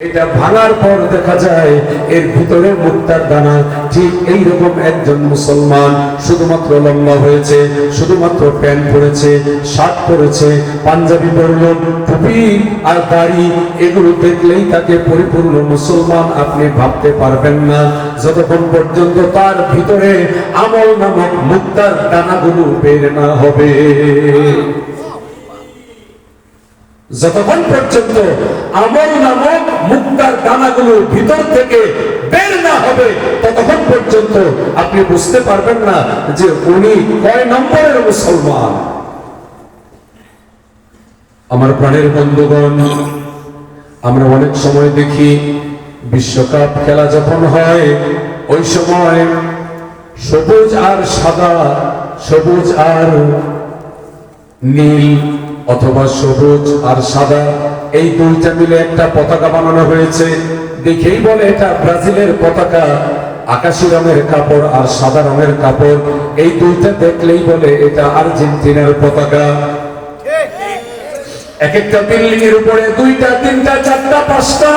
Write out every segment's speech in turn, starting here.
এটা ভাঙার পর দেখা যায় এর ভিতরে মুক্তার দানা। ঠিক এইরকম একজন মুসলমান শুধুমাত্র লম্বা হয়েছে, শুধুমাত্র প্যান্ট পরেছে, শার্ট পরেছে, পাঞ্জাবি পরল, টুপি আর দাড়ি, এগুলো দেখলেই তাকে পরিপূর্ণ মুসলমান আপনি ভাবতে পারবেন না যতক্ষণ পর্যন্ত তার ভিতরে আমল নামক মুক্তার দানাগুলো বের না হবে। যতক্ষণ পর্যন্ত আমল নামক মুক্তার দানাগুলো ভিতর থেকে বের না হবে ততক্ষণ পর্যন্ত আপনি বুঝতে পারবেন না যে উনি কয় নম্বরের মুসলমান। আমার প্রাণের বন্ধুগণ, আমরা অনেক সময় দেখি বিশ্বকাপ খেলা যখন হয় ওই সময় সবুজ আর সাদা, সবুজ আর নীল অথবা সবুজ আর সাদা, এই দুইটা মিলে একটা পতাকা বানানো হয়েছে। দেখেই বলে এটা ব্রাজিলের পতাকা। আকাশি রঙের কাপড় আর সাদা রঙের কাপড়, এই দুইটা দেখলেই বলে এটা আর্জেন্টিনার পতাকা। এক একটা বিল্ডিং এর উপরে দুইটা, তিনটা, চারটা, পাঁচটা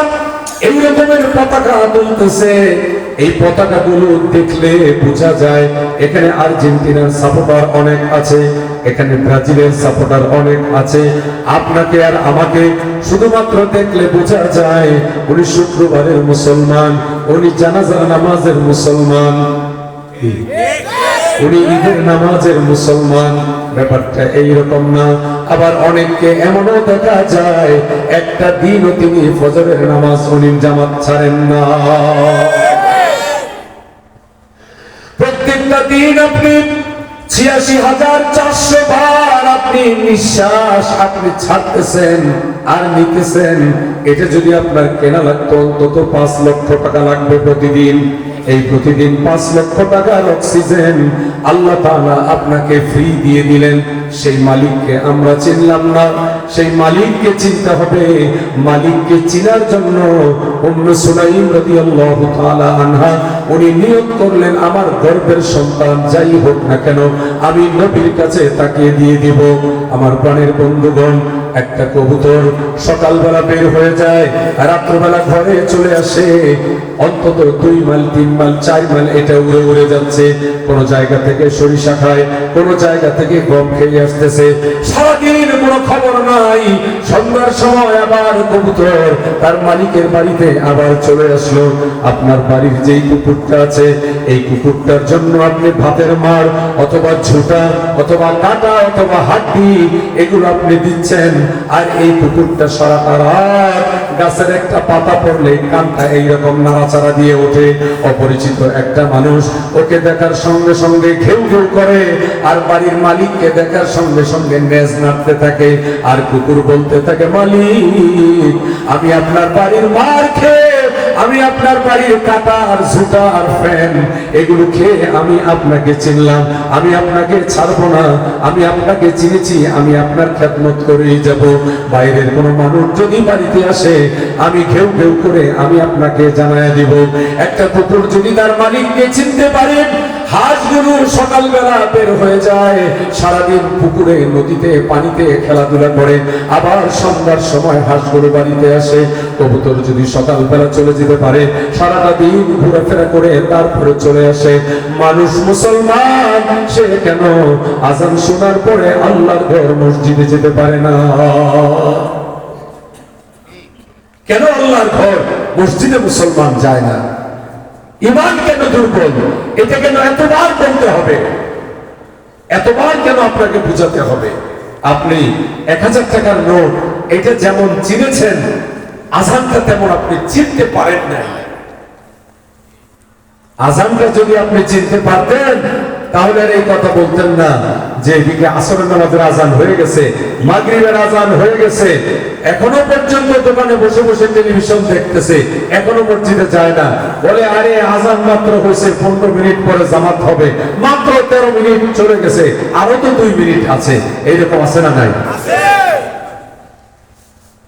এই রকমের পতাকা তুলতেছে। এই পতাকাগুলো দেখলে বোঝা যায় এখানে আর্জেন্টিনার সাপোর্টার অনেক আছে, এখানে ব্রাজিলের সাপোর্টার অনেক আছে। আপনাকে আর আমাকে শুধুমাত্র দেখলে বোঝা যায় উনি শুক্রবারের মুসলমান, উনি জানাজার নামাজের মুসলমান, উনি ঈদের নামাজের মুসলমান। ব্যাপারটা এইরকম না। আবার অনেককে এমনও দেখা যায় একটা দিনও তিনি ফজরের নামাজ উনি জামাত ছাড়েন না। প্রত্যেকটা দিন আপনি ৮৬,৪০০ বার আপনি নিঃশ্বাস আপনি ছাড়তেছেন আর নিতেছেন। এটা যদি আপনার কেনা লাগতো অন্তত ৫ লক্ষ টাকা লাগবে প্রতিদিন। এই প্রতিদিন ৫ লক্ষ টাকার অক্সিজেন আল্লাহ তাআলা আপনাকে ফ্রি দিয়ে দিলেন। সেই মালিককে আমরা চিনলাম না, সেই মালিককে চিনতে হবে। মালিককে চিনার জন্য উম্মে সুলাইম রাদিয়াল্লাহু তাআলা আনহা উনি নিয়ত করলেন আমার গর্ভের সন্তান যাই হোক না কেন আমি নবীর কাছে তাকিয়ে দিয়ে দিব। আমার প্রাণের বন্ধুগণ, একটা কবুতর সকালবেলা বের হয়ে যায়, রাত্রবেলা ঘরে চলে আসে, অন্তত ২ মাইল ৩ মাইল ৪ মাইল এটা উড়ে উড়ে যাচ্ছে। কোন জায়গা থেকে সরিষা খায়, কোন জায়গা থেকে গম খেয়ে আসতেছে, সারাদিন কোনো খবর নাই। সন্ধ্যার সময় আবার কবুতর তার মালিকের বাড়িতে আবার চলে আসলো। আপনার বাড়ির যেই কুকুরটা আছে এই কুকুরটার জন্য আপনি ভাতের মার অথবা ঝুটা অথবা কাটা অথবা হাড্ডি এগুলো আপনি দিচ্ছেন, আর এই কুকুরটা সারাটা রাত গাছের একটা পাতা পড়লে কানটা এইরকম নাড়াচাড়া দিয়ে ওঠে। অপরিচিত একটা মানুষ ওকে দেখার সঙ্গে সঙ্গে ঘেউ ঘেউ করে, আর বাড়ির মালিককে দেখার সঙ্গে সঙ্গে নেজ নাড়তে থাকে। আর কুকুর বলতে থাকে, মালিক আমি আপনার বাড়ির মার খেয়ে, আমি আপনার বাড়ির কাটা আর ঝুটা আর ফ্যান এগুলো খেয়ে আমি আপনাকে চিনলাম, আমি আপনাকে ছাড়বো না, আমি আপনাকে চিনেছি, আমি আপনার খেদমত করেই যাব। বাইরের কোনো মানুষ যদি বাড়িতে আসে আমি ঘেউ ঘেউ করে আমি আপনাকে জানায় দিব। একটা কুকুর যদি তার মালিককে চিনতে পারে, হাঁসগুলো সকালবেলা বের হয়ে যায়, সারাদিন পুকুরে নদীতে পানিতে খেলাধুলা করে, আবার সন্ধ্যার সময় হাঁসগুলো বাড়িতে আসে। কবুতর যদি সকালবেলা চলে যেতে পারে, সারাটা দিন ঘোরাফেরা করে তারপরে চলে আসে। মানুষ মুসলমান সে কেন আজান শোনার পরে আল্লাহর ঘর মসজিদে যেতে পারে না? কেন আল্লাহর ঘর মসজিদে মুসলমান যায় না? ঈমান কেন দুর্বল? এটা কেন এতবার বলতে হবে? এতবার কেন আপনাকে বুঝাতে হবে? আপনি ১০০০ টাকার নোট এটা যেমন চিনেছেন, আজানটা তেমন আপনি চিনতে পারেন না। আজানটা যদি আপনি চিনতে পারতেন তাহলে আর এই কথা বলতেন না যে এদিকে আসরের নামাজের আজান হয়ে গেছে, মাগরিবের আজান হয়ে গেছে, এখনো পর্যন্ত দোকানে বসে বসে টেলিভিশন দেখতেছে, এখনো মসজিদে যায় না। বলে আরে আজান মাত্র হয়েছে, ১৫ মিনিট পরে জামাত হবে, মাত্র ১৩ মিনিট চলে গেছে, আরো তো ২ মিনিট আছে। এইরকম আছে না নাই?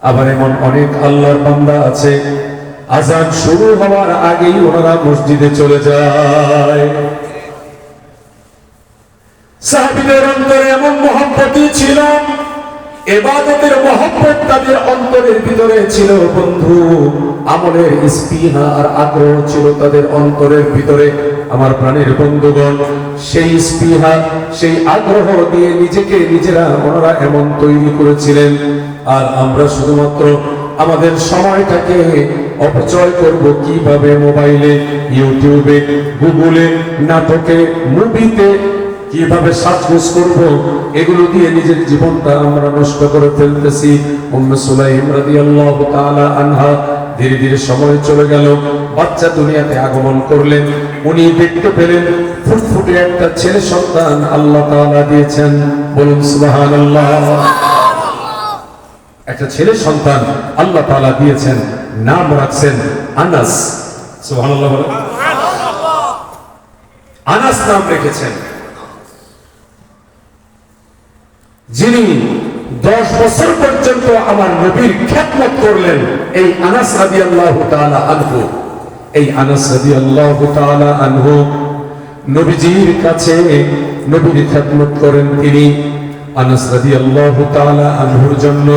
আবার এমন অনেক আল্লাহর বান্দা আছে আজান শুরু হওয়ার আগেই ওনারা মসজিদে চলে যায়। সাহাবীদের অন্তরে এমন মহব্বতই ছিল, ইবাদতের মহব্বত তাদের অন্তরের ভিতরে ছিল বন্ধু, আমলের স্পৃহা আর আগ্রহ ছিল তাদের অন্তরের ভিতরে। আমার প্রাণের বন্ধুগণ, সেই স্পৃহা সেই আগ্রহ দিয়ে নিজেকে নিজেরা ওনারা এমন তৈরি করেছিলেন। আর আমরা শুধুমাত্র আমাদের সময়টাকে অপচয় করব কিভাবে? মোবাইলে, ইউটিউবে, গুগলে, নাটকে, মুভিতে কিভাবে সাজগোজ করব, এগুলো দিয়ে নিজের জীবনটা আমরা নষ্ট করে ফেলতেছি। উম্মে সুলাইম রাদিয়াল্লাহু তাআলা আনহা ধীরে ধীরে সময় চলে গেল, বাচ্চা দুনিয়াতে আগমন করলেন। উনি দেখতে পেলেন ফুটফুটে একটা ছেলে সন্তান আল্লাহ তাআলা দিয়েছেন। বলুন সুবহানাল্লাহ। একটা ছেলে সন্তান আল্লাহ তাআলা দিয়েছেন, নাম রাখছেন আনাস। সুবহানাল্লাহ বলেন। আনাস নাম রেখেছেন, যিনি 10 বছর পর্যন্ত আমার নবীর খেদমত করলেন। এই আনাস রাদিয়াল্লাহু তাআলা আনহু, এই আনাস রাদিয়াল্লাহু তাআলা আনহু নবীজির কাছে নবীর খেদমত করেন তিনি। আনাস রাদিয়াল্লাহু তাআলা আনহুর জন্য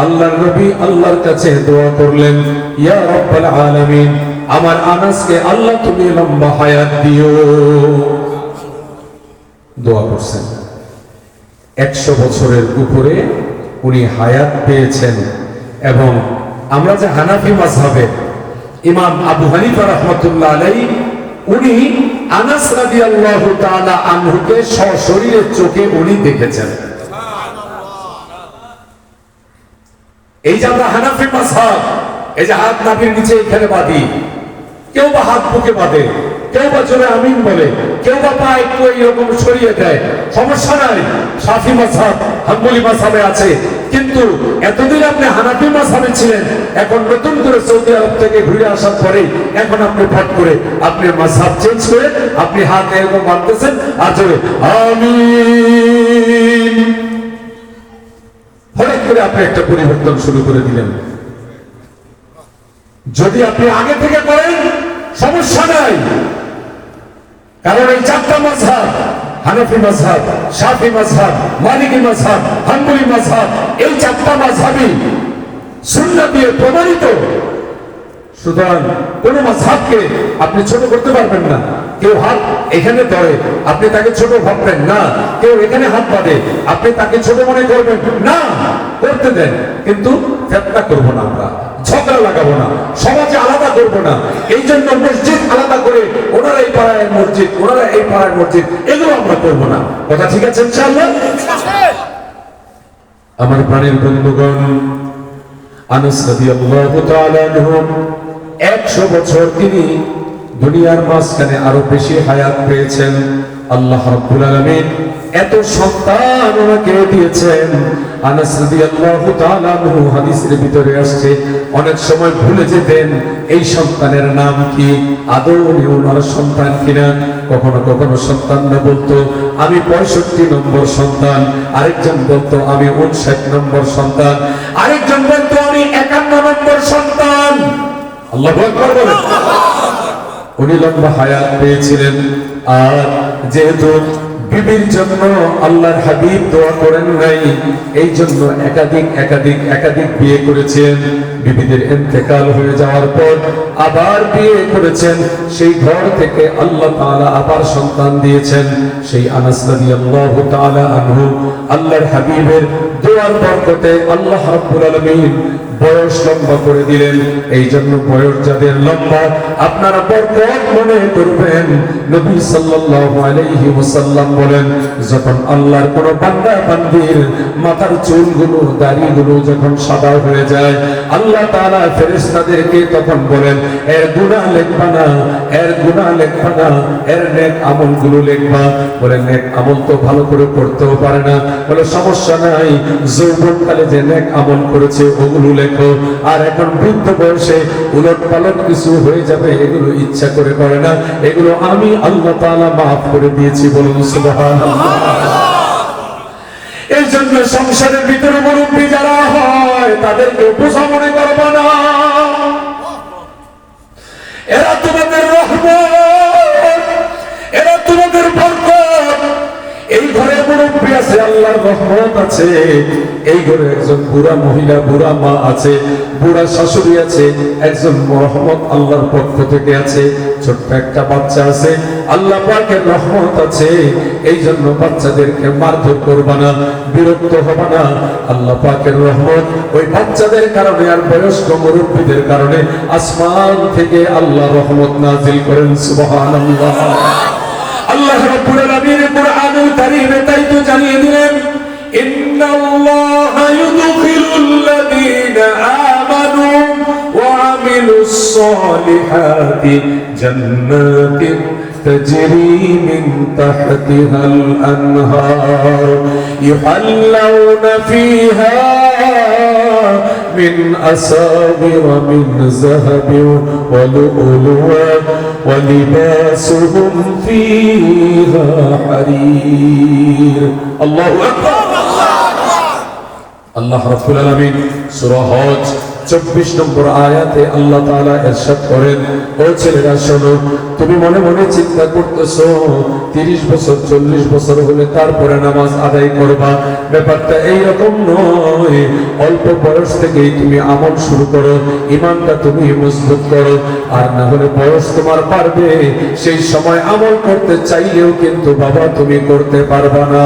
আল্লাহর নবী আল্লাহর কাছে দোয়া করলেন, ইয়া রাব্বাল আলামিন, আমার আনাসকে আল্লাহ তুমি লম্বা হায়াত দিও। দোয়া করছেন। 100 বছরের উপরে উনি হায়াত পেয়েছেন। এবং আমরা যে হানাফি মাযহাবে ইমাম আবু হানিফা রাহমাতুল্লাহ আলাইহি, উনি আনাস রাদিয়াল্লাহু তাআলা আনহুকে সশরীরে চোখে উনি দেখেছেন। এই যে আমরা হানাফি মাযহাব, এই যে হাত নাভির নিচে এখানে বাঁধি, কেউ বা হাত বুকে বাঁধে, কেউ বা জোরে আমিন বলে, কেউ বা পা একটু এইরকম সরিয়ে দেয়, সমস্যা নাই। শাফি মাযহাব, হাম্বলি মাযহাবে আছে। কিন্তু এতদিন আপনি হানাফি মাযহাবে ছিলেন, এখন নতুন করে সৌদি আরব থেকে ঘুরে আসার পরে এখন আপনি ফট করে আপনি মাযহাব চেঞ্জ করে আপনি হাত এরকম বাঁধতেছেন আর জোরে আমিন, হঠাৎ করে আপনি একটা পরিবর্তন শুরু করে দিলেন। যদি আপনি আগে থেকে করেন সমস্যা নাই, কারণ এই 4টা মাযহাব, হানাফি মাযহাব, শাফি মাযহাব, মালিকি মাযহাব, হাম্বলি মাযহাব, এই 4টা মাযহাবই সুন্নাহ দিয়ে প্রমাণিত। সুতরাং কোন মাযহাবকে আপনি ছোট করতে পারবেন না। কেউ হাত এখানে ধরে, আপনি তাকে ছোট ভাববেন না। কেউ এখানে হাত বাঁধে, আপনি তাকে ছোট মনে করবেন না। করতে দেন, কিন্তু ফেতনা করবো না, আমরা ঝগড়া লাগাবো না, সমাজে আলাদা করবো না। এই জন্য মসজিদ আলাদা করে ওনারা এই পাড়ায় মসজিদ, ওনারা এই পাড়ায় মসজিদ, এগুলো আমরা করবো না। কথা ঠিক আছে ইনশাআল্লাহ? আমার প্রাণের বন্ধুগণ, আনাস রাদিয়াল্লাহু তাআলা আনহু 100 বছর তিনি দুনিয়ার মাঝখানে আরো বেশি হায়াত পেয়েছেন। আল্লাহ রাব্বুল আলামিন এত সন্তান ওনাকে দিয়েছেন। আনাস রাদিয়াল্লাহু তাআলা আনহু হাদিসের ভিতরে আসছে, অনেক সময় ভুলে যেতেন এই সন্তানের নাম কি, আদৌ উনি ওনার সন্তান কিনা। কখনো কখনো সন্তানরা বলতো আমি 65 নম্বর সন্তান, আরেকজন বলতো আমি 59 নম্বর সন্তান, আরেকজন বলতো আমি 51 নম্বর সন্তান। আল্লাহু আকবার বলেন। উনি লম্বা হায়াত পেয়েছিলেন। আর যেহেতু বিবির জন্য আল্লাহর হাবিব দোয়া করেন নাই, এই জন্য একাধিক বিয়ে করেছেন। বিবিদের ইন্তেকাল হয়ে যাওয়ার পর আবার বিয়ে করেছেন। সেই ঘর থেকে আল্লাহ তাআলা আবার সন্তান দিয়েছেন। সেই আনাস রাদিয়াল্লাহু তাআলা আনহু আল্লাহর হাবিবের দোয়ার বরকতে আল্লাহ রাব্বুল আলামিন বয়স লম্বা করে দিলেন। এই জন্য বয়স যাদের লম্বা আপনারা বরকত মনে করবেন। নবী সাল্লাল্লাহু আলাইহি ওয়াসাল্লাম বলেন, যখন আল্লাহর কোন বান্দা বান্দির মাথার চুলগুলো দাড়িগুলো যখন সাদা হয়ে যায়, আল্লাহ তাআলা ফেরেশতাদেরকে তখন বলেন এর গুনাহ লিখবা না, এর গুনাহ লিখবা না, এর নেক আমলগুলো লিখবা। বলে নেক আমল তো ভালো করে করতেও পারে না। বলে সমস্যা নাই, যৌবনকালে যে নেক আমল করেছে ওগুলো লেখো। আর এখন বৃদ্ধ বয়সে উলট পালট কিছু হয়ে যাবে, এগুলো ইচ্ছা করে করে না, এগুলো আমি আল্লাহ তাআলা মাফ করে দিয়েছি। বলুন সুবহানাল্লাহ। এই জন্য সংসারের ভিতরে মুরব্বী যারা হয় তাদেরকে বোঝা মনে করবে না। এরা তোমাদের রহমত, এরা তোমাদের বরকত। এই ঘরে মুরব্বী আছে, আল্লাহর রহমত আছে। এই ঘরে একজন বুড়া মহিলা, বুড়া মা আছে, বুড়া শাশুড়ি আছে, একজন রহমত আল্লাহর পক্ষ থেকে আছে। ছোট্ট একটা বাচ্চা আছে, আল্লাহ পাকের রহমত আছে। এই জন্য বাচ্চাদেরকে মারধর করবা না, বিরক্ত হবা না। আল্লাহ পাকের রহমত ওই বাচ্চাদের কারণে আর বয়স্ক মুরব্বীদের কারণে আসমান থেকে আল্লাহ রহমত নাজিল করেন। সুবহানাল্লাহ। আল্লাহ রাব্বুল আলামিন কুরআনুল কারীমে তাই তো জানিয়ে দিলেন, ইন্নাল্লাহা ইউদখিলুল লাযীনা আমানু ওয়া আমিলুস সালিহাতি জান্নাতিন تجري من تحتها الأنهار يحلون فيها من أساور من ذهب ولؤلؤا ولباسهم فيها حرير الله أكبر আল্লাহ রাব্বুল আলামিন সূরা হজ 24 নম্বর আয়াতে আল্লাহ তাআলা ইরশাদ করেন, ও ছেলেরা শোনো, তুমি মনে মনে চিন্তা করতেছো 30 বছর 40 বছর হলে তারপরে নামাজ আদায় করবা। ব্যাপারটা এই রকম নয়। অল্প বয়স থেকেই তুমি আমল শুরু করো, ঈমানটা তুমি মজবুত করো। আর না হলে বয়স তোমার পারবে, সেই সময় আমল করতে চাইলেও কিন্তু বাবা তুমি করতে পারবা না।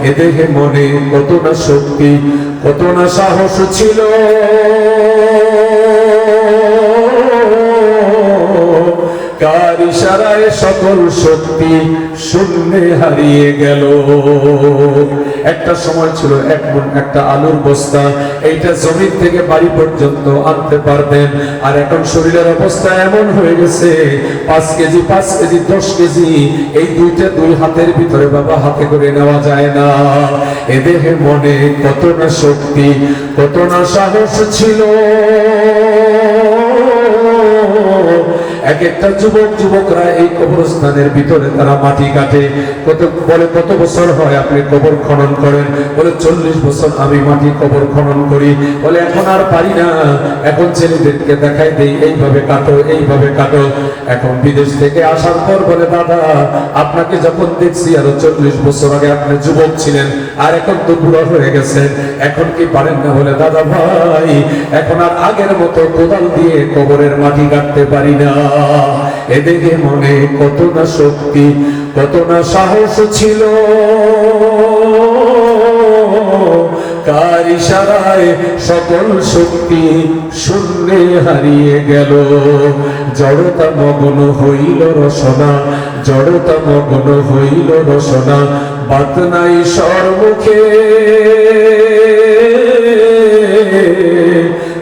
এ দেখে মনে কত না শক্তি, কত না সাহস ছিল। কার ইশারায় সকল শক্তি শূন্যে হারিয়ে গেল। একটা সময় ছিল এক মণ একটা আলুর বস্তা, এইটা জমিন থেকে বাড়ি পর্যন্ত আনতে পারতেন। আর এখন শরীরের অবস্থা এমন হয়ে গেছে 5 কেজি 5 কেজি 10 কেজি এই দুই হাতের ভিতরে বাবা হাতে করে নেওয়া যায় না। এ দেহে মনে কত না শক্তি, কত না সাহস ছিল। এক একটা যুবকরা এই কবরস্থানের ভিতরে তারা মাটি কাটে। কত বছর হয় আপনি কবর খনন করেন? বলে 40 বছর আমি মাটি কবর খনন করি। বলে এখন আর পারি না, এখন ছেলেদেরকে দেখাই দেই, এইভাবে কাটো, এইভাবে কাটো। এখন বিদেশ থেকে আসার পর বলে, দাদা আপনাকে যখন দেখছি আরো 40 বছর আগে আপনি যুবক ছিলেন, আর এখন তো বুড়া হয়ে গেছেন, এখন কি পারেন না? বলে, দাদা ভাই এখন আর আগের মতো কোদাল দিয়ে কবরের মাটি কাটতে পারি না। এদিকে মনে কত না শক্তি, কত না সাহস ছিল। কার ইশারায় সকল শক্তি শূন্যে হারিয়ে গেল। জড়তা মগ্ন হইল রসনা, জড়তা মগ্ন হইল রসনা, বাত নাই সর্বমুখে।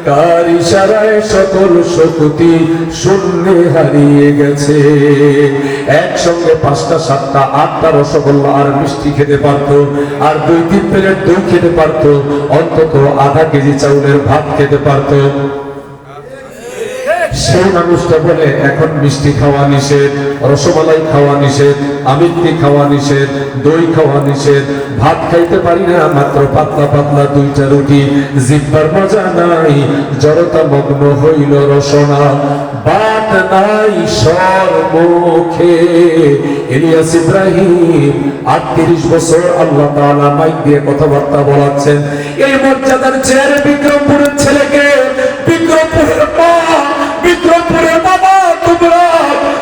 কার ইশারায় সকল শক্তি শূন্যে হারিয়ে গেছে। একসঙ্গে 5টা 7টা 8টা রসগোল্লা আর মিষ্টি খেতে পারতো, আর 2-3 প্লেট দই খেতে পারতো, অন্তত আধা কেজি চাউলের ভাত খেতে পারতো। সেই মানুষটা বলে এখন মিষ্টি খাওয়া নিষেধ, রসমালাই খাওয়া নিষেধ, আমিত্তি খাওয়া নিষেধ, দই খাওয়া নিষেধ, ভাত খাইতে পারি না, মাত্র পাতলা পাতলা 2টা রুটি, জিহ্বার মজা নাই, জড়তা মগ্ন হইল রসনা, বাত নাই সর্বমুখে। ইলিয়াস ইব্রাহিম 38 বছর আল্লাহ তাআলা মাইক দিয়ে কথাবার্তা বলাচ্ছেন। এই মর্যাদার চেয়ারে বিক্রমপুরের ছেলেকে, বিক্রমপুরের মা, বিক্রমপুরের বাবা,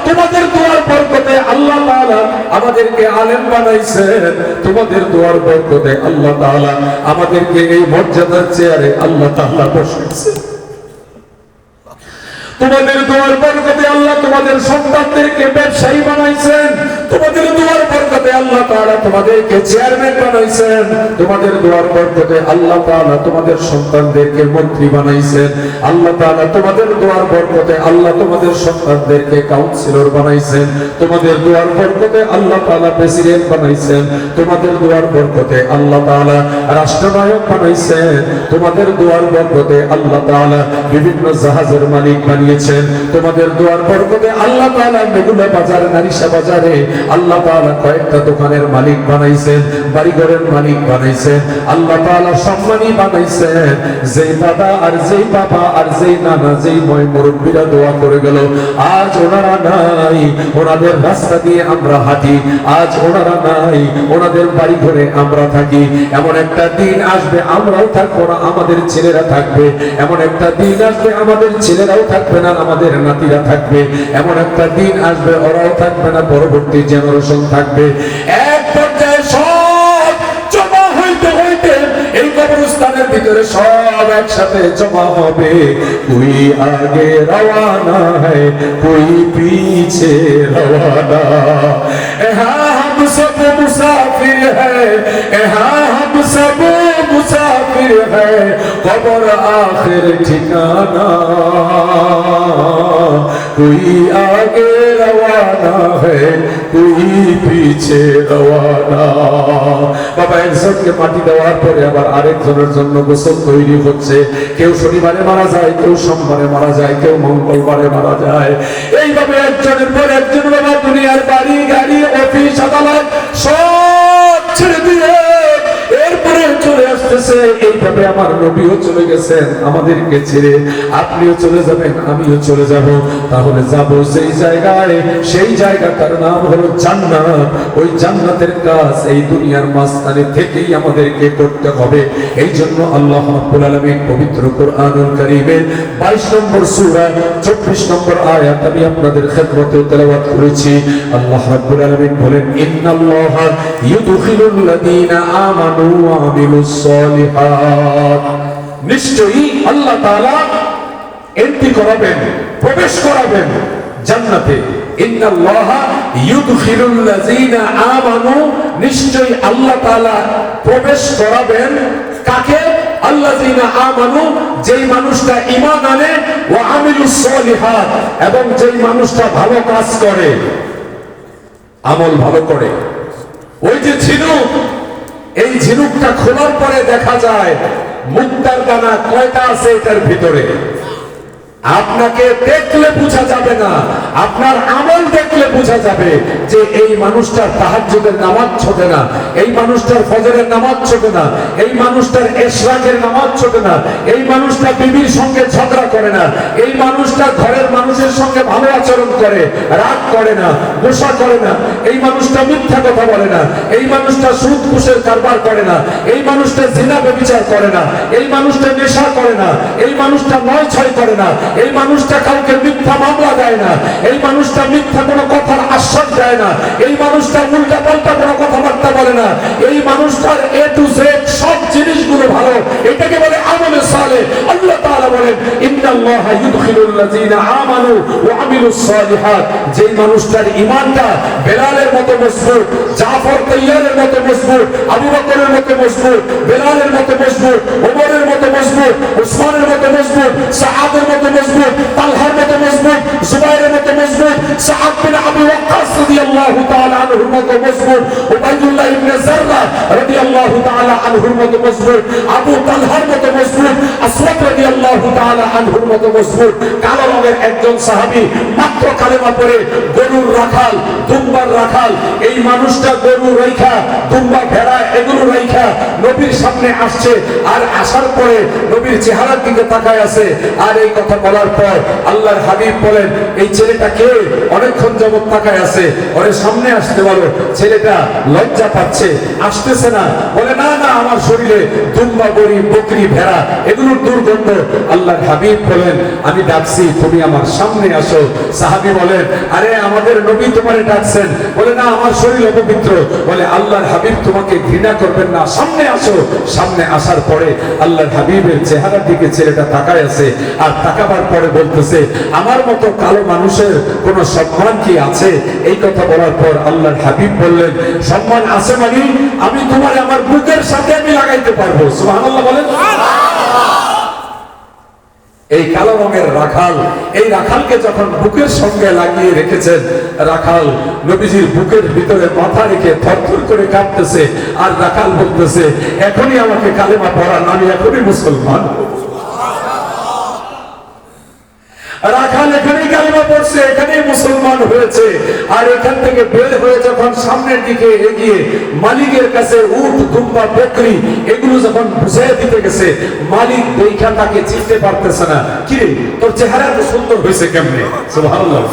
তোমাদের দোয়ার বরকতে আল্লাহ তাআলা আমাদেরকে আলেম বানাইছেন। তোমাদের দোয়ার বরকতে আল্লাহ তাআলা আমাদেরকে এই মর্যাদার চেয়ারে আল্লাহ তাআলা বসাইছেন। তোমাদের দোয়ার বরকতে আল্লাহ তোমাদের সন্তানদেরকে ব্যবসায়ী বানাইছেন। তোমাদের দোয়ার বরকতে আল্লাহ তাআলা তোমাদেরকে চেয়ারম্যান বানাইছেন। তোমাদের দোয়ার বরকতে আল্লাহ তাআলা তোমাদের সন্তানদেরকে মন্ত্রী বানাইছেন। আল্লাহ তাআলা তোমাদের দোয়ার বরকতে আল্লাহ তোমাদের সন্তানদেরকে কাউন্সিলর বানাইছেন। তোমাদের দোয়ার বরকতে আল্লাহ তাআলা প্রেসিডেন্ট বানাইছেন। তোমাদের দোয়ার বরকতে আল্লাহ তাআলা রাষ্ট্রনায়ক বানাইছেন। তোমাদের দোয়ার বরকতে আল্লাহ তাআলা বিভিন্ন জাহাজের মালিক বানিয়েছেন। তোমাদের দোয়ার বরকতে আল্লাহ তাআলা মেগুনা বাজার, নারিশা বাজারে আল্লাহ তাআলা কয়েকটা দোকানের মালিক বানাইছেন, বাড়িঘরের মালিক বানাইছেন, আল্লাহ তাআলা সম্মানী বানাইছেন। যেই দাদা আর যেই বাবা আর যেই নানা যেই মুরব্বীরা দোয়া করে গেল, আজ ওনারা নাই, ওনাদের রাস্তা দিয়ে আমরা হাঁটি, আজ ওনারা নাই, ওনাদের বাড়ি ঘরে আমরা থাকি। এমন একটা দিন আসবে আমরাও থাকবো না, আমাদের ছেলেরা থাকবে। এমন একটা দিন আসবে আমাদের ছেলেরাও থাকবে না, আমাদের নাতিরা থাকবে। এমন একটা দিন আসবে ওরাও থাকবে না, পরবর্তী জেনারেশন থাকবে। এক পর্যায়ে সব জমা হইতে হইতে এই কবরস্থানের ভিতরে সব একসাথে জমা হবে। কোই আগে রওয়ানা হ্যায়, কোই পিছে রওয়ানা। হ্যাঁ हम सब मुसाफिर है, हाँ हम सब मुसाफिर है, कब्र आखिर ठिकाना। कोई आगे रवाना है, कोई पीछे रवाना। বাবা একজনকে মাটি দেওয়ার পরে আবার আরেকজনের জন্য গোসল তৈরি হচ্ছে। কেউ শনিবারে মারা যায়, কেউ সোমবারে মারা যায়, কেউ মঙ্গলবারে মারা যায়। এইভাবে একজনের পর একজন বাবা দুনিয়ার বাড়ি গাড়ি অফিস আদালত সব ছেড়ে দিয়ে এরপরে চলে আসতেছে। এইভাবে আমার নবীও চলে গেছেন আমাদেরকে ছেড়ে, আপনিও চলে যাবেন, আমিও চলে যাব। তাহলে যাব সেই জায়গায়, সেই জায়গাটার নাম হলো জান্নাত। ওই জান্নাতের কাজ এই দুনিয়ার মাঝখানে থেকেই আমাদেরকে করতে হবে। এই জন্য আল্লাহ রাব্বুল আলামিন পবিত্র কোরআনুল কারীমের 22 নম্বর সূরা 24 নম্বর আয়াত আমি আপনাদের খেদমতে তেলাওয়াত করেছি। আল্লাহ রাব্বুল আলামিন বলেন, ইন্নাল্লাহা ইউদখিলুল লাযীনা আমানু ওয়া আমিলুস সালিহাত। নিশ্চয়ই আল্লাহ তাআলা এন্ট্রি করাবেন, প্রবেশ করাবেন জান্নাতে। ইন্নাল্লাহা ইউদখিলুল লাযীনা আমানু, নিশ্চয়ই আল্লাহ তাআলা প্রবেশ করাবেন কাকে? আল্লাযীনা আমানু, যেই মানুষটা ঈমান আনে, ওয়া আমিলুস সালিহাত, এবং যেই মানুষটা ভালো কাজ করে, আমল ভালো করে। ওই যে ঝিনুক, এই ঝিনুকটা খোলার পরে দেখা যায় মুক্তার দানা কয়টা আছে এটার ভিতরে। আপনাকে দেখলে বোঝা যাবে না, আপনার আমল দেখলে বোঝা যাবে যে এই মানুষটার তাহাজ্জুদের নামাজ ছোটে না, এই মানুষটার ফজরের নামাজ ছোটে না, এই মানুষটার ইশরাকের নামাজ ছোটে না, এই মানুষটা বিবির সঙ্গে ঝগড়া করে না, এই মানুষটা ঘরের মানুষের সঙ্গে ভালো আচরণ করে, রাগ করে না, গোসা করে না, এই মানুষটা মিথ্যা কথা বলে না, এই মানুষটা সুদ ঘুষের কারবার করে না, এই মানুষটা জিনা ব্যভিচার করে না, এই মানুষটা নেশা করে না, এই মানুষটা নয় ছয় করে না, এই মানুষটা কাউকে মিথ্যা মামলা দেয় না, এই মানুষটা মিথ্যা কোনো কথার আশ্বাস দেয় না, এই মানুষটা উল্টা পাল্টা কোনো কথাবার্তা বলে না, এই মানুষটার এ টু জেড সব জিনিসগুলো ভালো, এটাকে বলে আমলে সালেহ। আল্লাহ তাআলা বলেন, ইন্নাল্লাহা ইউদখিলুল লাযীনা আমানু ওয়া আমিলুস সালিহাত, যেই মানুষটার ঈমানটা বেলালের মতো মজবুত, জাফর তাইয়ারের মতো মজবুত, আবু বকরের মতো মজবুত, বেলালের মতো মজবুত, ওমরের মতো মজবুত, উসমানের মতো মজবুত, সাহাবের মতো মজবুত, তালহার মতো মজবুত, জুবাইরের মতো মজবুত, সাআদ বিন আবু ওয়াক্কাস রাদিয়াল্লাহু তাআলা আনহুর মতো মজবুত, উবাইদুল্লাহ ইবনে যাররা রাদিয়াল্লাহু তাআলা আনহুর মতো মজবুত, আবু তালহার মতো মজবুত, আসওয়াদ রাদিয়াল্লাহু তাআলা আনহুর মতো মজবুত। কালো রঙের একজন সাহাবী মাত্র কালেমা পড়ে গরুর রাখাল, দুম্বার রাখাল, এই মানুষটা গরু রাইখা, দুম্বা ভেড়া এগুলো রাইখা নবীর সামনে আসছে। আর আসার পরে নবীর চেহারার দিকে তাকায় আছে। আর এই কথা বলার পর আল্লাহর হাবিব বলেন, এই ছেলেটা কে? অনেকক্ষণ যাবত তাকায় আছে, ওরে সামনে আসতে বলো। ছেলেটা লজ্জা পাচ্ছে, আসতেছে না। বলে, না না, আমার শরীরে দুম্বা, গরু, বকরি, ভেড়া এগুলোর দুর্গন্ধ। আল্লাহর হাবিব বলেন, আমি ডাকছি, তুমি আমার সামনে আসো। সাহাবী বলেন, আরে আমাদের নবী তোমারে ডাকছেন। বলে, না, আমার শরীর অপবিত্র। বলে, আল্লাহর হাবিব তোমাকে ঘৃণা করবেন না, সামনে আসো। সামনে আসার পরে আল্লাহর হাবিবের চেহারার দিকে ছেলেটা তাকায় আছে। আর তাকাবার পরে বলতেছে, আমার মতো কালো মানুষের কোন সম্মান কি আছে? এই কথা বলার পর আল্লাহর হাবিব বললেন, সম্মান আছে মানে আমি তোমার আমার বুকের সাথে আমি লাগাইতে পারবো। সুবহানাল্লাহ বলেন। এই কালো রঙের রাখাল, এই রাখালকে যখন বুকের সঙ্গে লাগিয়ে রেখেছেন, রাখাল নবীজির বুকের ভিতরে মাথা রেখে থরথর করে কাঁপতেছে। আর রাখাল বলতেছে, এখনই আমাকে কালেমা পড়ান, আমি এখনই মুসলমান। রাখাল এখানেই কালিমা পড়ছে, এখানেই মুসলমান হয়েছে, আর এখান থেকে বের হয়ে যখন সামনের দিকে এগিয়ে মালিকের কাছে উট দুম্বা বকরি এগুলো যখন বুঝিয়ে দিতে গেছে, মালিক দেখা তাকে চিনতে পারতেছে না। কি রে, তোর চেহারা তো সুন্দর হয়েছে কেমনে? সুবহানাল্লাহ।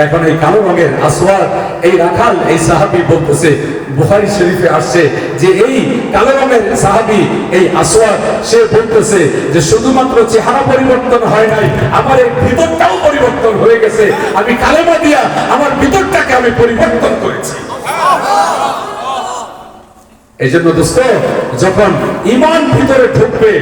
এখন এই কালো রঙের আসওয়াদ এই রাখাল এই সাহাবী বলতেছে, বুখারী শরীফে আসছে যে এই কালো রঙের সাহাবী এই আসওয়াদ সে বলতেছে যে শুধুমাত্র চেহারা পরিবর্তন হয় নাই, আমার এই ভিতরটাও পরিবর্তন হয়ে গেছে। আমি কালেমা দিয়া আমার ভিতরটাকে আমি পরিবর্তন করেছি। এই জন্য দোস্ত, যখন ঈমান ভিতরে ঢুকবে,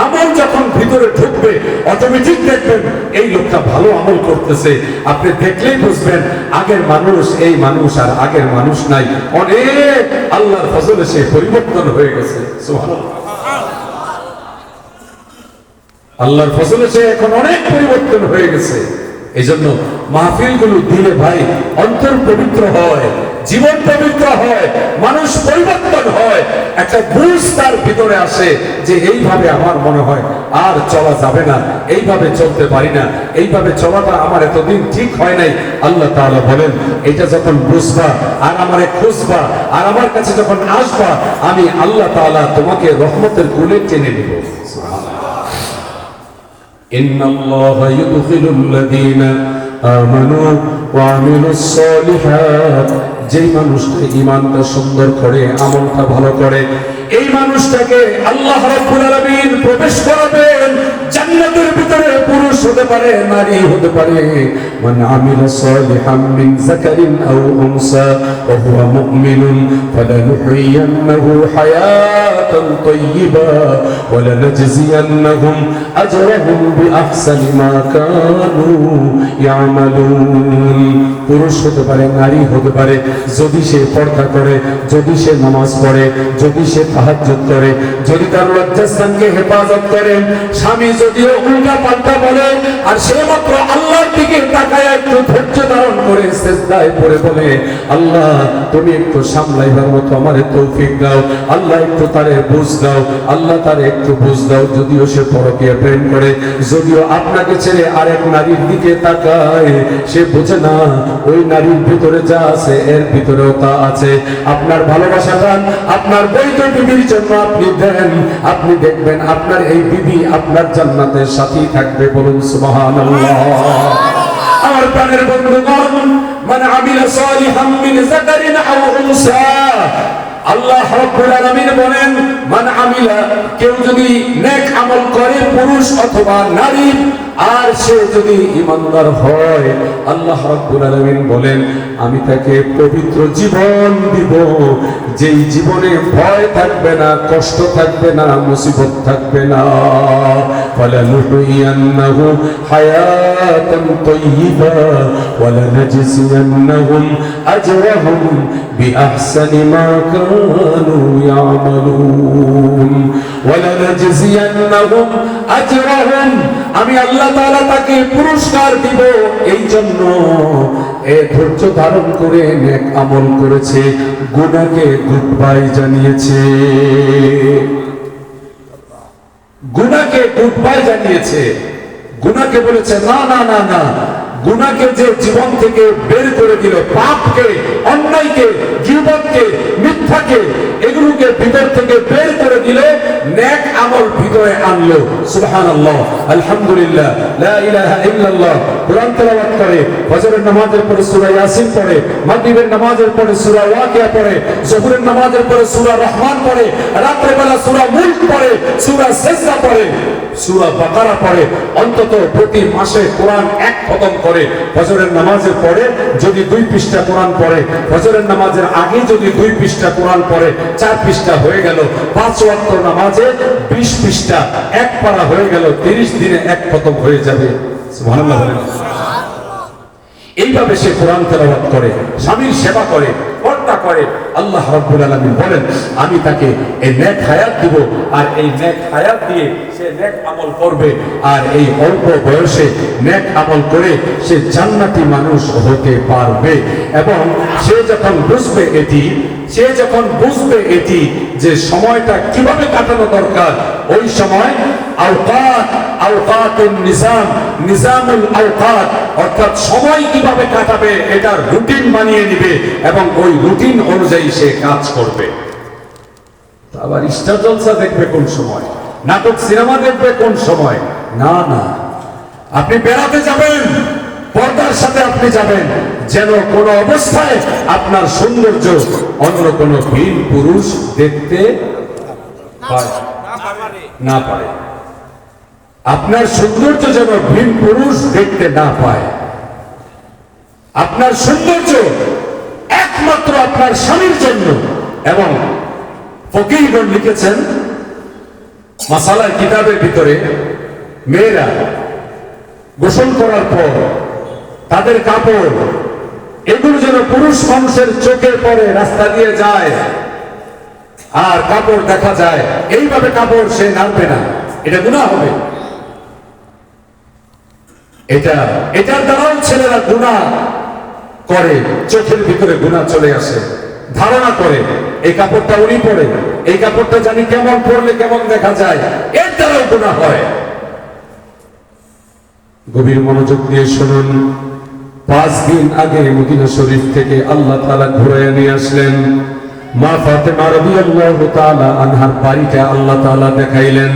আমল যখন ভিতরে ঢুকবে, অটোমেটিক দেখবেন এই লোকটা ভালো আমল করতেছে। আপনি দেখলেই বুঝবেন আগের মানুষ এই মানুষ আর আগের মানুষ নাই, অনেক আল্লাহর ফজলে সে পরিবর্তন হয়ে গেছে। সুবহানাল্লাহ। আল্লাহর ফজলে সে এখন অনেক পরিবর্তন হয়ে গেছে। এই জন্য মাহফিলগুলো দিলে ভাই অন্তর পবিত্র হয়, জীবন পবিত্র হয়, মানুষ পরিবর্তন হয়, একটা বুঝ তার ভিতরে আসে যে এইভাবে আমার মনে হয় আর চলা যাবে না, এইভাবে চলতে পারি না, এইভাবে চলাটা আমার এতদিন ঠিক হয় নাই। আল্লাহ তাআলা বলেন, এটা যখন বুঝবা আর আমারে খুঁজবা আর আমার কাছে যখন আসবা, আমি আল্লাহ তাআলা তোমাকে রহমতের কোলে টেনে নিব। ইন্নাল্লাহা ইউদখিলুল্লাযীনা আমানু ওয়া আমিলুস সালিহাত, যেই মানুষটা ঈমানটা সুন্দর করে, আমলটা ভালো করে, এই মানুষটাকে আল্লাহ রাব্বুল আলামিন প্রবেশ করাবেন জান্নাতের ভিতরে। পুরুষ হতে পারে, নারী হতে পারে। মান আমিলা সালিহাম মিন যাকারিন আও উনসা ওয়া হুয়া মুমিনুন ফালানুহইয়ান্নাহু হায়াতান তাইয়্যিবা ওয়া লানাজজিয়ান্নাহুম আজরাহুম বিআহসানি মা কানু ইয়ামালুন। পুরুষ হতে পারে, নারী হতে পারে, যদি সে পর্দা করে, যদি সে নামাজ পড়ে, যদি সে তাহাজ্জুদ করে, যদি তার লজ্জাস্থানকে হেফাজত করে, স্বামী যদিও উল্টা পাল্টা বলে আর সে মাত্র আল্লাহর দিকে তাকায় একটু ধৈর্য ধারণ করে সিজদায় পড়ে বলে, আল্লাহ তুমি একটু সামলাইবার মতো আমারে তৌফিক দাও, আল্লাহ একটু তারে বুঝ দাও, আল্লাহ তারে একটু বুঝ দাও। যদিও সে পরকীয়া প্রেম করে, যদিও আপনাকে ছেড়ে আরেক নারীর দিকে তাকায়, সে বোঝে না ওই নারীর ভিতরে যা আছে এর ভিতরেও তা আছে। আপনার ভালোবাসাটা আপনার বৈধ বিবির জন্য আপনি দেন, আপনি দেখবেন আপনার এই বিবি আপনার জান্নাতের সাথেই থাকবে। বলুন সুবহানাল্লাহ। আমার প্রাণের বন্ধুগণ, মান আমিলা সালিহাম মিন যাকারিন আও উনসা, আল্লাহ রাব্বুল আলামিন বলেন, মান আমিলা, কেউ যদি নেক আমল করে, পুরুষ অথবা নারী, আর সে যদি ঈমানদার হয়, আল্লাহ রাব্বুল আলামিন বলেন আমি তাকে পবিত্র জীবন দিব, যেই জীবনে ভয় থাকবে না, কষ্ট থাকবে না, মুসিবত থাকবে না। ফালানুহইয়ান্নাহু হায়াতান তাইয়্যিবা ওয়া লানাজজিয়ান্নাহুম আজরাহুম বিআহসানি মা কানু ইয়ামালুন ওয়া লানাজজিয়ান্নাহুম আজরাহুম, আমি আল্লাহ তাআলা তাকে পুরস্কার দিব এই জন্য এ ধৈর্য ধারণ করে নেক আমল করেছে, গুনাহকে গুড বাই জানিয়েছে, গুনাহকে গুড বাই জানিয়েছে, গুনাহকে বলেছে না না না না। গুনাহকে যে জীবন থেকে বের করে দিল, পাপকে, অন্যায়কে, গীবতকে, মিথ্যাকে, এগুলোকে ভিতর থেকে বের করে দিলে নেক আমল ভিতরে আনলো। সুবহানাল্লাহ, আলহামদুলিল্লাহ, লা ইলাহা ইল্লাল্লাহ। কোরআন তেলাওয়াত করে, ফজরের নামাজের পরে সূরা ইয়াসিন পড়ে, মাগরিবের নামাজের পরে সূরা ওয়াকিয়া পড়ে, যোহরের নামাজের পরে সূরা রহমান পড়ে, রাতের বেলা সূরা মুলক পড়ে, সূরা সিজদা পড়ে, সূরা বাকারা পড়ে। অন্তত প্রতি মাসে কোরআন এক খতম করে। ফজরের নামাজের পরে যদি 2 পৃষ্ঠা কোরআন পড়ে, ফজরের নামাজের আগে যদি 2 পৃষ্ঠা কোরআন পড়ে, 4 পৃষ্ঠা হয়ে গেল। 5 ওয়াক্ত নামাজে 20 পৃষ্ঠা, এক পারা হয়ে গেল, 30 দিনে এক খতম হয়ে যাবে। সুবহানাল্লাহ বলেন। এইভাবে সে কোরআন তেলাওয়াত করে, স্বামীর সেবা করে, পর্দা করে, আল্লাহ রাব্বুল আলামিন বলেন আমি তাকে এই নেক হায়াত দিব, আর এই নেক হায়াত দিয়ে সে নেক আমল করবে, আর এই অল্প বয়সে নেক আমল করে সে জান্নাতি মানুষ হতে পারবে। এবং সে যখন বুঝবে এটি যে সময়টা কিভাবে কাটানো দরকার, ওই সময় আওকাতুন নিজামুল আওকাত, অর্থাৎ সময় কিভাবে কাটাবে এটা রুটিন বানিয়ে নিবে এবং ওই রুটিন অনুযায়ী সে কাজ করবে। আবার স্টার জলসা দেখবে কোন সময়, নাটক সিনেমা দেখবে কোন সময়? না, আপনি বেড়াতে যাবেন, পর্দার সাথে আপনি যাবেন, যেন কোন অবস্থায় আপনার সৌন্দর্য অন্য কোন ভিন পুরুষ দেখতে না পারে। আপনার সৌন্দর্য যেন ভিন পুরুষ দেখতে না পায়। আপনার সৌন্দর্য একমাত্র আপনার স্বামীর জন্য। এবং ফকিহগণ লিখেছেন মাসালার কিতাবের ভিতরে, মেয়েরা গোসল করার পর তাদের কাপড় এগুলো যেন পুরুষ মানুষের চোখে পড়ে, রাস্তা দিয়ে যায় আর কাপড় দেখা যায়, এইভাবে কাপড় সে নাড়বে না, এটা গুনাহ হবে। এটার দ্বারাও ছেলেরা গুনাহ করে, চোখের ভিতরে গুনাহ চলে আসে, ধারণা করে এই কাপড়টা উনি পরে, এই কাপড়টা জানি কেমন পরলে কেমন দেখা যায়, এর দ্বারাও গুনাহ হয়। গভীর মনোযোগ দিয়ে শুনুন। 5 দিন আগে মদিনা শরীফ থেকে আল্লাহ তাআলা ঘুরে নিয়ে আসলেন। মা ফাতেমা রাদিয়াল্লাহু তাআলা আনহার বাড়িটা আল্লাহ তাআলা দেখাইলেন।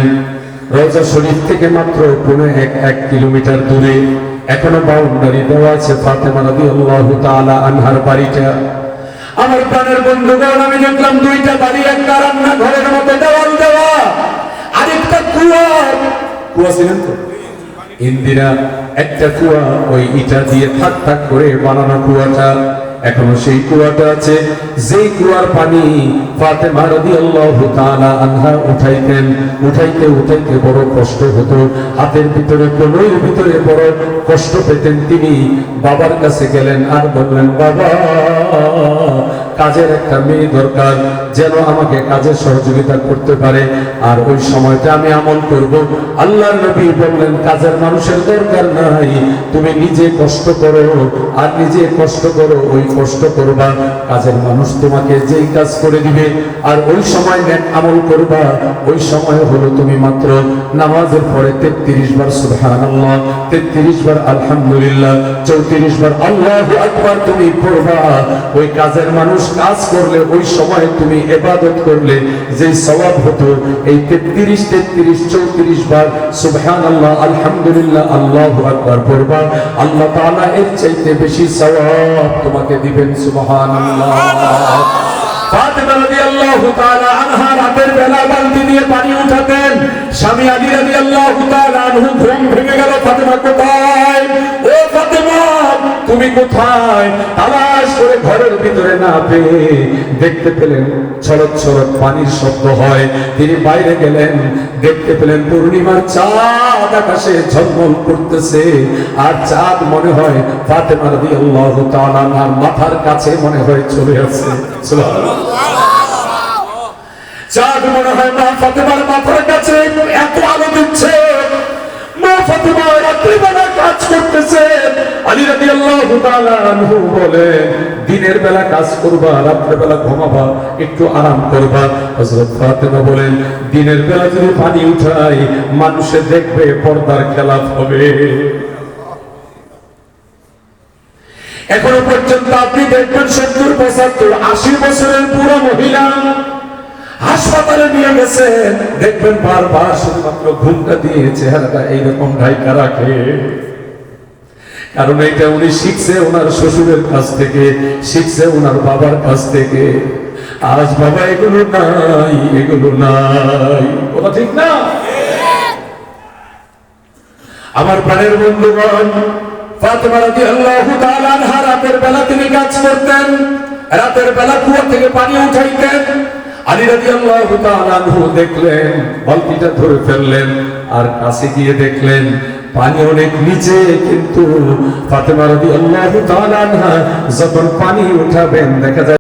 রওজা শরীফ থেকে মাত্র 1 কিলোমিটার দূরে, এখনো বাউন্ডারি দেওয়া আছে ফাতেমা রাদিয়াল্লাহু তাআলা আনহার বাড়িটা। আমার প্রাণের বন্ধুগণ, আমি দেখলাম 2টা বাড়ি, একটা রান্না ঘরের মতো দেওয়াল দেওয়া, আরেকটা কুয়া ছিলেন তো ইন্দিরা, একটা কুয়া ওই ইটা দিয়ে থাক করে বানানো কুয়াটা, এখনো সেই কুয়াটা আছে। যেই কুয়ার পানি ফাতেমা রাদিয়াল্লাহু তাআলা আনহা উঠাইতে বড় কষ্ট হতো, হাতের ভিতরে কোনোর ভিতরে বড় কষ্ট পেতেন। তিনি বাবার কাছে গেলেন আর বললেন, বাবা, কাজের একটা মেয়ে দরকার, যেন আমাকে কাজে সহযোগিতা করতে পারে, আর ওই সময়টা আমি আমল করব। আল্লাহর নবী বললেন, কাজের মানুষের দরকার নাই, তুমি নিজে কষ্ট করো, আর নিজে কষ্ট করো, ওই কষ্ট করবা, কাজের মানুষ তোমাকে যেই কাজ করে দিবে, আর ওই সময় নেক আমল করবা। ওই সময় হলো তুমি মাত্র নামাজের পরে 33 বার সুবহানাল্লাহ, 33 বার আলহামদুলিল্লাহ, 34 বার আল্লাহু আকবার তুমি পড়বা। ওই কাজের মানুষ কাজ করলে, ওই সময় তুমি ইবাদত করলে যে সওয়াব হতো, এই 33, 34 বার সুবহানাল্লাহ, আলহামদুলিল্লাহ, আল্লাহু আকবার পড়বা, আল্লাহ তাআলা এর চাইতে বেশি সওয়াব তোমাকে দিবেন। সুবহানাল্লাহ। ফাতেমা রাদিয়াল্লাহু তাআলা আনহা রাতের বেলা বালতি দিয়ে পানি উঠাতেন। স্বামী আলী রাদিয়াল্লাহু তাআলা আনহু ঘুম ভেঙে গেল, ফাতেমা কোথায়? ও ফাতেমা, তুমি কোথায়? তালাশ করে ঘরের ভিতরে না পেয়ে দেখতে পেলেন ছলক পানির শব্দ হয়। তিনি বাইরে গেলেন, দেখতে পেলেন পূর্ণিমার চাঁদ আকাশে ঝলমল করতেছে, আর চাঁদ মনে হয় ফাতেমা রাদিয়াল্লাহু তাআলা আনহার মাথার কাছে মনে হয় চলে আসছে। সুবহানাল্লাহ। চাঁদ মনে হয় মা ফাতেমার মাথার কাছে এত আলো দিচ্ছে। মা ফাতেমা রাত্রিবেলা কাজ করতেছে। আলী রাদিয়াল্লাহু তাআলা আনহু বলে, দিনের বেলা কাজ করবা, রাতের বেলা ঘুমাবা, একটু আরাম করবা। হযরত ফাতেমা বলেন, দিনের বেলা যদি পানি উঠাই, মানুষে দেখবে, পর্দার খেলাফ হবে। এখনো পর্যন্ত আপনি দেখবেন 70, 75, 80 বছরের পুরো মহিলা হাসপাতালে নিয়ে গেছেন, দেখবেন বারবার শুধুমাত্র ঘুমটা দিয়ে চেহারাটা এইরকম ঢাইকা রাখে। কারণ এটা উনি শিখছে ওনার শ্বশুরের কাছ থেকে, শিখছে ওনার বাবার কাছ থেকে। আজ বাবা এগুলো নাই, কথা ঠিক না? আমার প্রাণের বন্ধুগণ, ফাতেমা রাদিয়াল্লাহু তাআলা আনহা রাতের বেলা তিনি কাজ করতেন, রাতের বেলা কুয়া থেকে পানি উঠাইতেন। আলী রাদিয়াল্লাহু তাআলা আনহু দেখলেন, বালতিটা ধরে ফেললেন, আর কাছে গিয়ে দেখলেন পানি অনেক নিচে, কিন্তু ফাতেমা রাদিয়াল্লাহু তাআলা আনহা যখন পানি উঠাবেন দেখা যায়